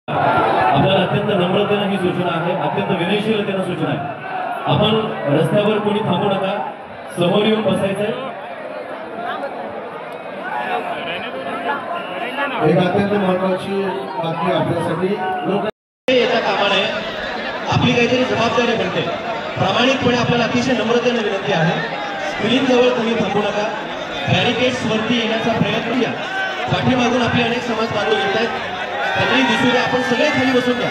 आपल्याला अत्यंत नम्रतेने ही सूचना आहे, अत्यंत विनयशीलतेने सूचना आहे। आपण रस्त्यावर कोणी थांबू नका, समोर येऊन बसायचंय। एक अत्यंत महत्त्वाची बातमी आपल्यासाठी लोक येता कामा नये, आपली काहीतरी जबाबदारी बनते। प्रामाणिकपणे आपल्याला अतिशय नम्रतेने विनंती आहे, स्क्रीन जवळ कोणी थांबू नका, बॅरिकेड्स वरती येण्याचा प्रयत्न करा। पाठीमागून आपले अनेक समाज बांधव येत आहेत, त्यांनाही दिसू द्या। आपण सगळे खाली बसून द्या,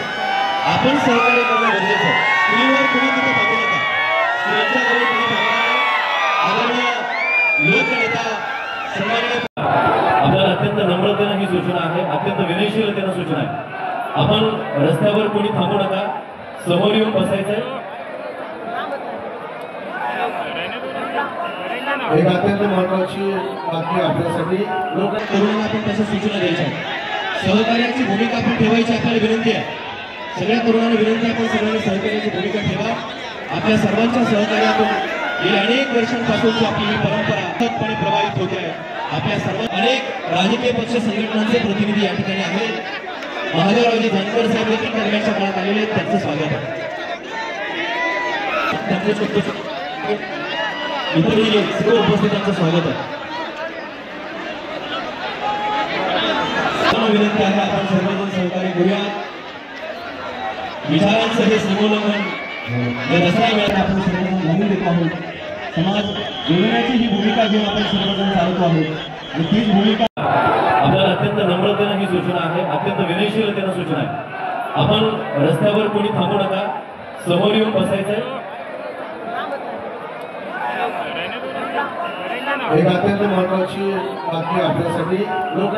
आपण सहकार्य करणं गरजेचं आहे। स्क्रीनवर कोणी तिथे थांबू नका, स्क्रीनच्या जवळ कोणी थांबणार नाही। आदरणीय लोकनेता सन्माननीय आपल्याला अत्यंत नम्रतेने ही सूचना आहे, अत्यंत विनयशीलतेने सूचना आहे। आपण रस्त्यावर कोणी थांबू नका, समोर येऊन बसायचंय। एक अत्यंत महत्त्वाची बातमी आपल्यासाठी लोक तरुणांना आपण तशा सूचना द्यायच्या आहेत। सहकार्याची भूमिका आपण ठेवायची आपल्याला विनंती आहे। सगळ्या तरुणांना विनंती आहे, आपण सगळ्यांनी सहकार्याची भूमिका ठेवा। आपल्या सर्वांच्या सहकार्यातून गेल्या अनेक वर्षांपासूनची आपली ही परंपरा सततपणे प्रभावित होते आहे। आपल्या सर्व अनेक राजकीय पक्ष संघटनांचे प्रतिनिधी या ठिकाणी आहेत। महादेवरावजी जानकर साहेब देखील दरम्यानच्या काळात आलेले आहेत, त्यांचं स्वागत आहे। इतरही सर्व उपस्थितांचं स्वागत आहे। विनंती आहे, आपण सर्वजण सहकार्य करूया। विचारांचं हे समोल्लंघन या दसरा वेळेला आपण सर्वजण घालून देतो आहोत। समाज जोडण्याची ही भूमिका घेऊन आपण सर्वजण चालतो आहोत आणि तीच भूमिका आपल्याला अत्यंत नम्रतेने ही सूचना आहे, अत्यंत विनयशीलतेने सूचना आहे। आपण रस्त्यावर कोणी थांबू नका, समोर येऊन बसायचंय। एक अत्यंत महत्त्वाची बातमी आपल्यासाठी लोक